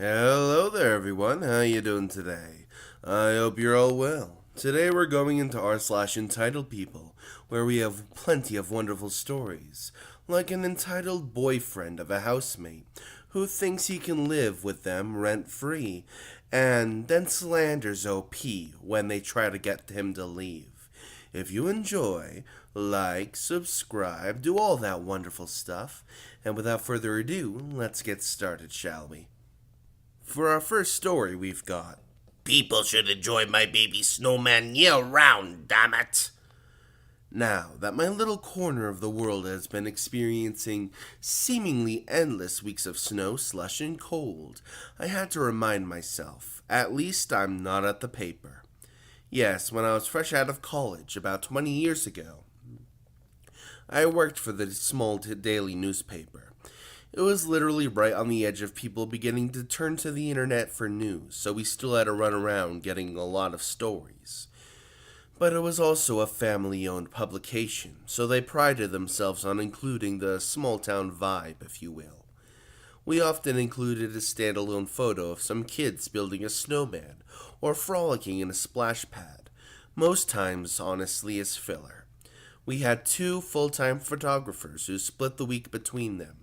Hello there, everyone. How you doing today? I hope you're all well. Today we're going into r/entitled people, where we have plenty of wonderful stories, like an entitled boyfriend of a housemate who thinks he can live with them rent-free, and then slanders OP when they try to get him to leave. If you enjoy, like, subscribe, do all that wonderful stuff, and without further ado, let's get started, shall we? For our first story, we've got People should enjoy my baby snowman year round, damn it. now that my little corner of the world has been experiencing seemingly endless weeks of snow, slush, and cold, I had to remind myself, at least I'm not at the paper. Yes, when I was fresh out of college about 20 years ago, I worked for the small daily newspaper. It was literally right on the edge of people beginning to turn to the internet for news, so we still had to run around getting a lot of stories. But it was also a family-owned publication, so they prided themselves on including the small-town vibe, if you will. We often included a standalone photo of some kids building a snowman or frolicking in a splash pad, most times, honestly, as filler. We had two full-time photographers who split the week between them.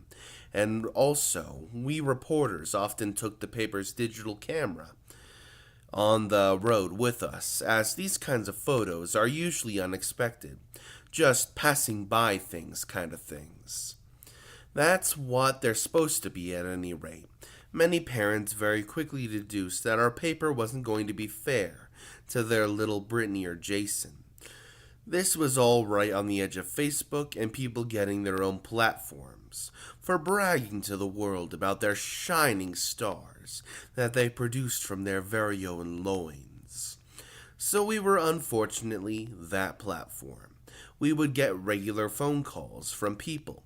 And also, we reporters often took the paper's digital camera on the road with us, as these kinds of photos are usually unexpected, just passing by things kind of things. That's what they're supposed to be at any rate. Many parents very quickly deduced that our paper wasn't going to be fair to their little Brittany or Jason. This was all right on the edge of Facebook and people getting their own platforms for bragging to the world about their shining stars that they produced from their very own loins. So we were unfortunately that platform. We would get regular phone calls from people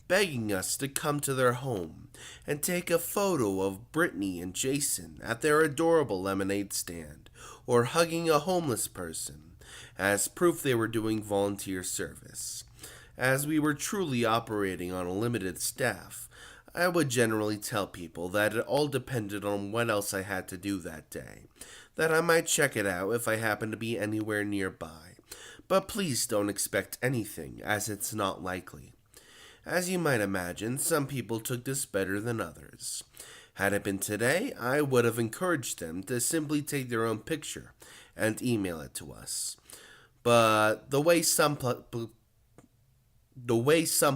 begging us to come to their home and take a photo of Brittany and Jason at their adorable lemonade stand or hugging a homeless person as proof they were doing volunteer service. As we were truly operating on a limited staff, I would generally tell people that it all depended on what else I had to do that day, that I might check it out if I happened to be anywhere nearby, but please don't expect anything, as it's not likely. As you might imagine, some people took this better than others. Had it been today, I would have encouraged them to simply take their own picture and email it to us. But the way some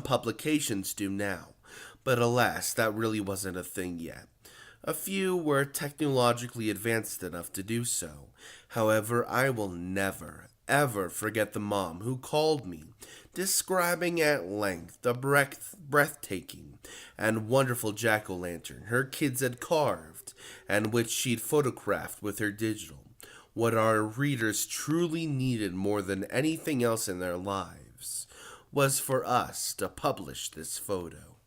publications do now, but alas, that really wasn't a thing yet. A few were technologically advanced enough to do so. However, I will never, ever forget the mom who called me, describing at length the breathtaking and wonderful jack-o'-lantern her kids had carved and which she'd photographed with her digital. What our readers truly needed more than anything else in their lives was for us to publish this photo.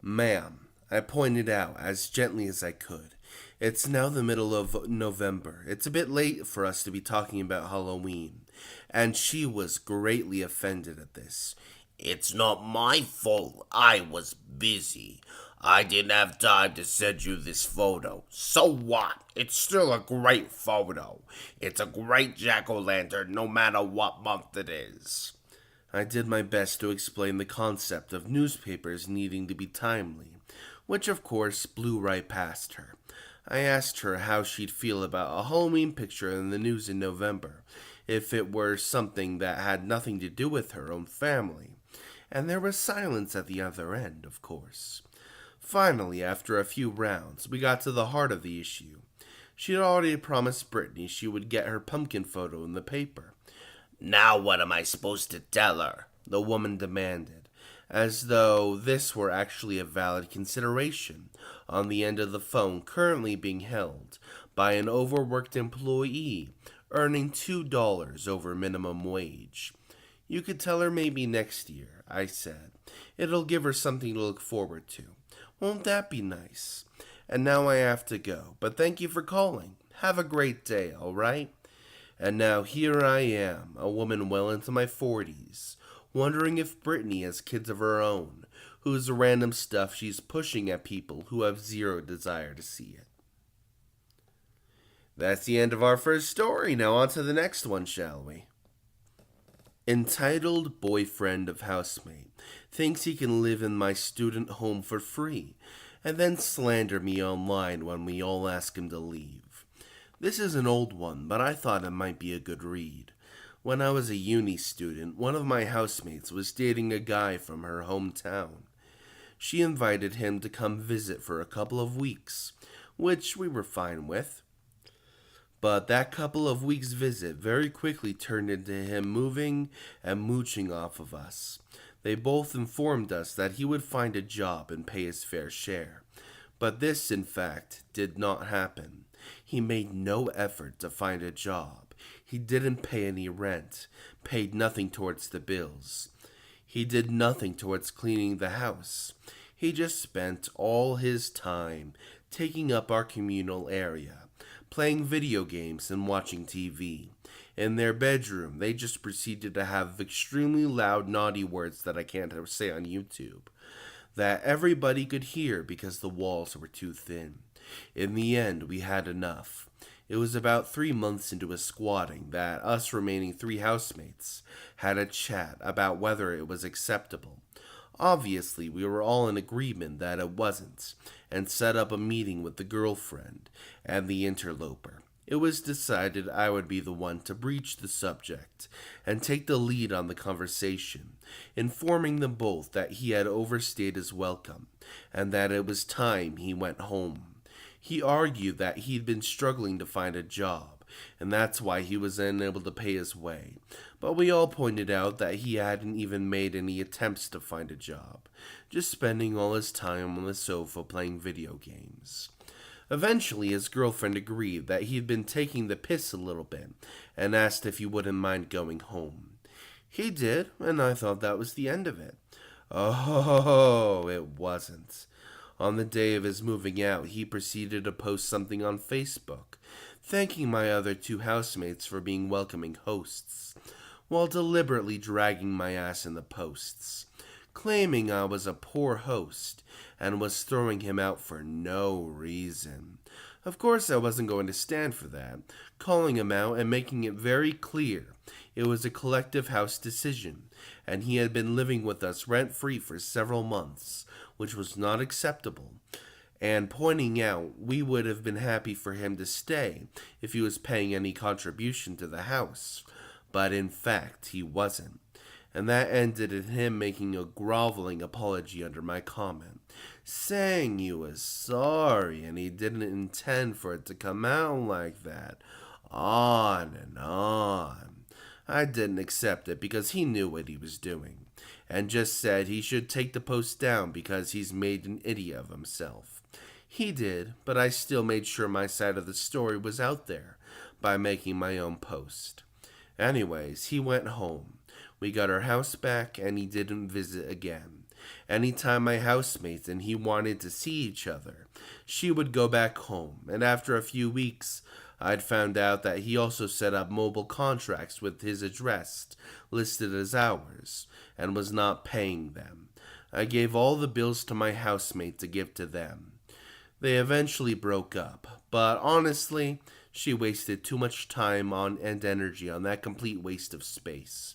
Ma'am, I pointed out as gently as I could. It's now the middle of November. It's a bit late for us to be talking about Halloween. And she was greatly offended at this. It's not my fault. I was busy. I didn't have time to send you this photo. So what? It's still a great photo. It's a great jack-o'-lantern no matter what month it is. I did my best to explain the concept of newspapers needing to be timely, which of course blew right past her. I asked her how she'd feel about a Halloween picture in the news in November, if it were something that had nothing to do with her own family, and there was silence at the other end, of course. Finally, after a few rounds, we got to the heart of the issue. She had already promised Brittany she would get her pumpkin photo in the paper. Now what am I supposed to tell her? The woman demanded, as though this were actually a valid consideration on the end of the phone currently being held by an overworked employee earning $2 over minimum wage. You could tell her maybe next year, I said. It'll give her something to look forward to. Won't that be nice? And now I have to go, but thank you for calling. Have a great day, all right? And now here I am, a woman well into my 40s, wondering if Brittany has kids of her own, whose random stuff she's pushing at people who have zero desire to see it. That's the end of our first story. Now on to the next one, shall we? Entitled boyfriend of housemate thinks he can live in my student home for free and then slander me online when we all ask him to leave. This is an old one, but I thought it might be a good read. When I was a uni student, one of my housemates was dating a guy from her hometown. She invited him to come visit for a couple of weeks, which we were fine with. But that couple of weeks' visit very quickly turned into him moving and mooching off of us. They both informed us that he would find a job and pay his fair share. But this, in fact, did not happen. He made no effort to find a job. He didn't pay any rent, paid nothing towards the bills. He did nothing towards cleaning the house. He just spent all his time taking up our communal area, playing video games and watching TV. In their bedroom, they just proceeded to have extremely loud, naughty words that I can't say on YouTube, that everybody could hear because the walls were too thin. In the end, we had enough. It was about 3 months into his squatting that us remaining 3 housemates had a chat about whether it was acceptable. Obviously, we were all in agreement that it wasn't, and set up a meeting with the girlfriend and the interloper. It was decided I would be the one to breach the subject and take the lead on the conversation, informing them both that he had overstayed his welcome and that it was time he went home. He argued that he'd been struggling to find a job, and that's why he was unable to pay his way. But we all pointed out that he hadn't even made any attempts to find a job, just spending all his time on the sofa playing video games. Eventually, his girlfriend agreed that he'd been taking the piss a little bit, and asked if he wouldn't mind going home. He did, and I thought that was the end of it. Oh, it wasn't. On the day of his moving out, he proceeded to post something on Facebook, thanking my other 2 housemates for being welcoming hosts, while deliberately dragging my ass in the posts, claiming I was a poor host and was throwing him out for no reason. Of course, I wasn't going to stand for that, calling him out and making it very clear it was a collective house decision, and he had been living with us rent-free for several months, which was not acceptable, and pointing out we would have been happy for him to stay if he was paying any contribution to the house, but in fact he wasn't, and that ended in him making a groveling apology under my comment, saying he was sorry and he didn't intend for it to come out like that, on and on. I didn't accept it because he knew what he was doing, and just said he should take the post down because he's made an idiot of himself. He did, but I still made sure my side of the story was out there by making my own post. Anyways, he went home. We got our house back, and he didn't visit again. Anytime my housemates and he wanted to see each other, she would go back home, and after a few weeks, I'd found out that he also set up mobile contracts with his address listed as ours, and was not paying them. I gave all the bills to my housemate to give to them. They eventually broke up, but honestly, she wasted too much time on and energy on that complete waste of space.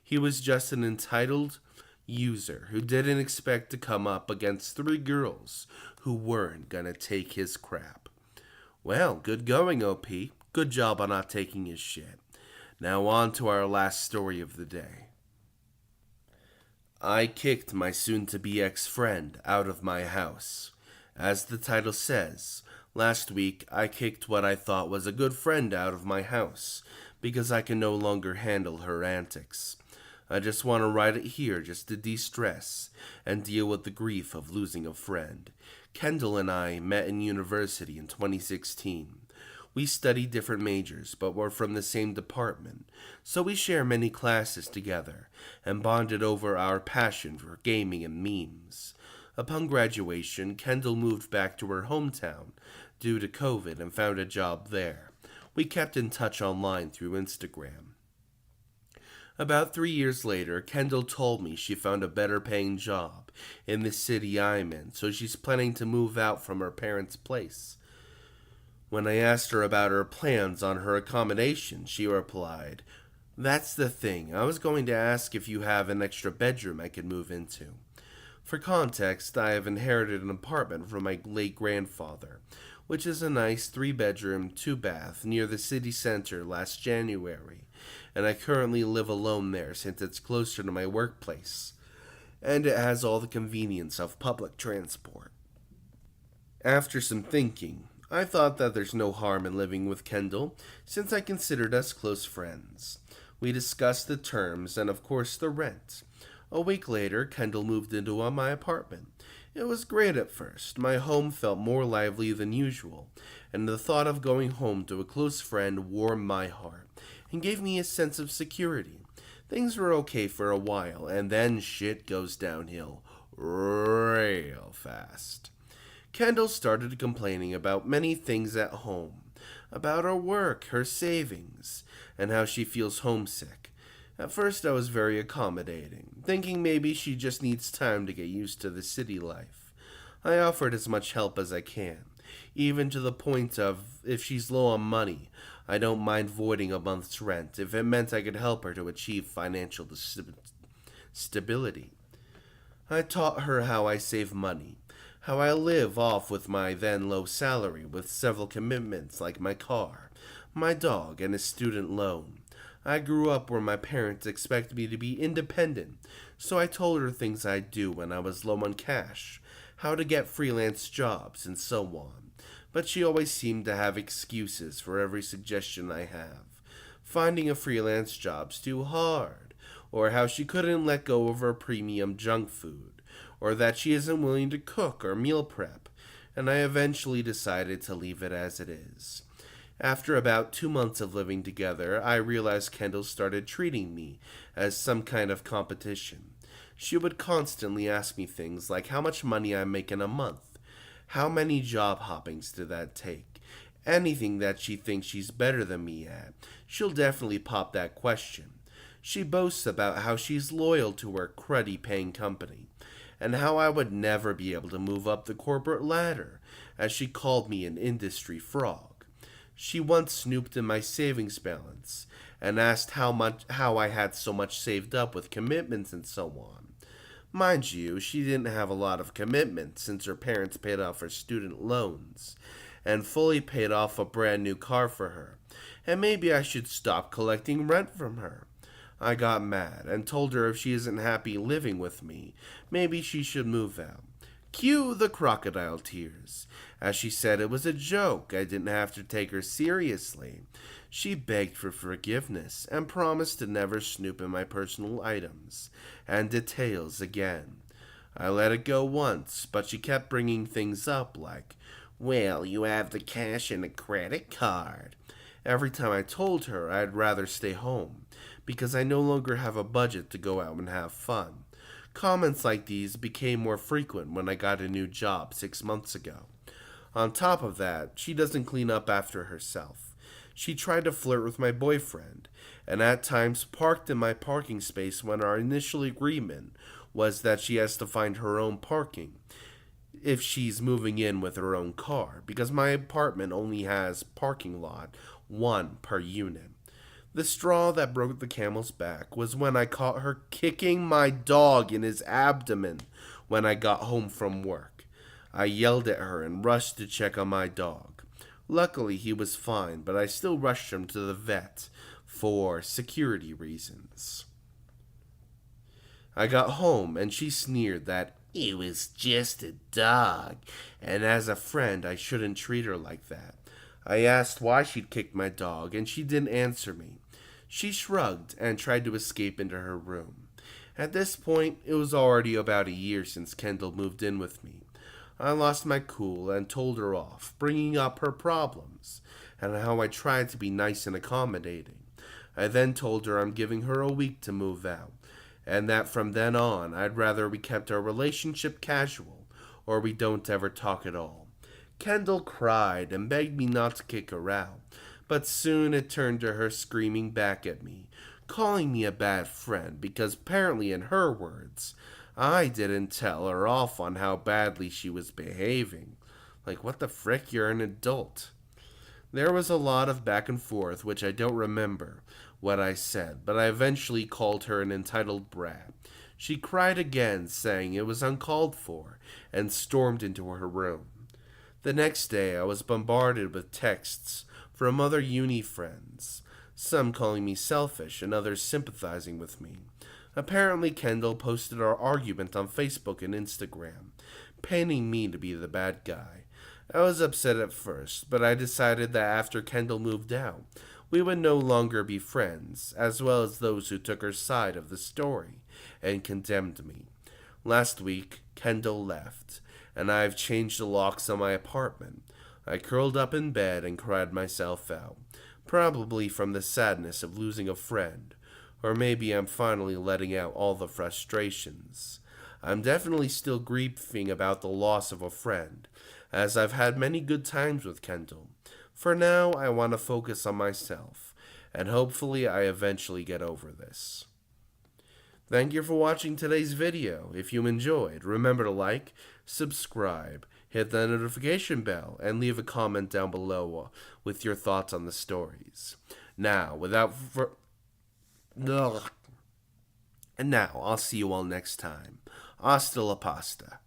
He was just an entitled user who didn't expect to come up against 3 girls who weren't gonna take his crap. Well, good going, OP. Good job on not taking his shit. Now on to our last story of the day. I kicked my soon-to-be ex-friend out of my house. As the title says, last week I kicked what I thought was a good friend out of my house because I can no longer handle her antics. I just want to write it here just to de-stress and deal with the grief of losing a friend. Kendall and I met in university in 2016. We studied different majors, but were from the same department, so we share many classes together and bonded over our passion for gaming and memes. Upon graduation, Kendall moved back to her hometown due to COVID and found a job there. We kept in touch online through Instagram. About 3 years later, Kendall told me she found a better paying job in the city I'm in, so she's planning to move out from her parents' place. When I asked her about her plans on her accommodation, she replied, "That's the thing. I was going to ask if you have an extra bedroom I could move into." For context, I have inherited an apartment from my late grandfather, which is a nice 3 bedroom, 2 bath near the city center last January, and I currently live alone there since it's closer to my workplace, and it has all the convenience of public transport. After some thinking, I thought that there's no harm in living with Kendall, since I considered us close friends. We discussed the terms and, of course, the rent. A week later, Kendall moved into my apartment. It was great at first. My home felt more lively than usual, and the thought of going home to a close friend warmed my heart and gave me a sense of security. Things were okay for a while, and then shit goes downhill real fast. Kendall started complaining about many things at home, about her work, her savings, and how she feels homesick. At first, I was very accommodating, thinking maybe she just needs time to get used to the city life. I offered as much help as I can, even to the point of, if she's low on money, I don't mind voiding a month's rent if it meant I could help her to achieve financial stability. I taught her how I save money, how I live off with my then low salary with several commitments like my car, my dog, and a student loan. I grew up where my parents expect me to be independent, so I told her things I'd do when I was low on cash, how to get freelance jobs, and so on. But she always seemed to have excuses for every suggestion I have. Finding a freelance job's too hard, or how she couldn't let go of her premium junk food, or that she isn't willing to cook or meal prep, and I eventually decided to leave it as it is. After about 2 months of living together, I realized Kendall started treating me as some kind of competition. She would constantly ask me things like how much money I make in a month, how many job hoppings did that take, anything that she thinks she's better than me at. She'll definitely pop that question. She boasts about how she's loyal to her cruddy paying company, and how I would never be able to move up the corporate ladder, as she called me an industry frog. She once snooped in my savings balance and asked how I had so much saved up with commitments and so on. Mind you, she didn't have a lot of commitments since her parents paid off her student loans and fully paid off a brand new car for her, and maybe I should stop collecting rent from her. I got mad and told her if she isn't happy living with me, maybe she should move out. Cue the crocodile tears, as she said it was a joke, I didn't have to take her seriously. She begged for forgiveness and promised to never snoop in my personal items and details again. I let it go once, but she kept bringing things up like, "Well, you have the cash and a credit card." Every time I told her I'd rather stay home, because I no longer have a budget to go out and have fun. Comments like these became more frequent when I got a new job 6 months ago. On top of that, she doesn't clean up after herself. She tried to flirt with my boyfriend, and at times parked in my parking space when our initial agreement was that she has to find her own parking if she's moving in with her own car, because my apartment only has parking lot, one per unit. The straw that broke the camel's back was when I caught her kicking my dog in his abdomen when I got home from work. I yelled at her and rushed to check on my dog. Luckily, he was fine, but I still rushed him to the vet for security reasons. I got home and she sneered that it was just a dog, and as a friend I shouldn't treat her like that. I asked why she'd kicked my dog, and she didn't answer me. She shrugged and tried to escape into her room. At this point, it was already about a year since Kendall moved in with me. I lost my cool and told her off, bringing up her problems, and how I tried to be nice and accommodating. I then told her I'm giving her a week to move out, and that from then on I'd rather we kept our relationship casual, or we don't ever talk at all. Kendall cried and begged me not to kick her out, but soon it turned to her screaming back at me, calling me a bad friend because apparently, in her words, I didn't tell her off on how badly she was behaving. Like, what the frick? You're an adult. There was a lot of back and forth, which I don't remember what I said, but I eventually called her an entitled brat. She cried again, saying it was uncalled for, and stormed into her room. The next day, I was bombarded with texts from other uni friends, some calling me selfish and others sympathizing with me. Apparently, Kendall posted our argument on Facebook and Instagram, painting me to be the bad guy. I was upset at first, but I decided that after Kendall moved out, we would no longer be friends, as well as those who took her side of the story and condemned me. Last week, Kendall left, and I've changed the locks on my apartment. I curled up in bed and cried myself out, probably from the sadness of losing a friend, or maybe I'm finally letting out all the frustrations. I'm definitely still grieving about the loss of a friend, as I've had many good times with Kendall. For now, I want to focus on myself, and hopefully I eventually get over this. Thank you for watching today's video. If you enjoyed, remember to like, subscribe, hit the notification bell, and leave a comment down below with your thoughts on the stories. Now, and now, I'll see you all next time. Hasta la pasta.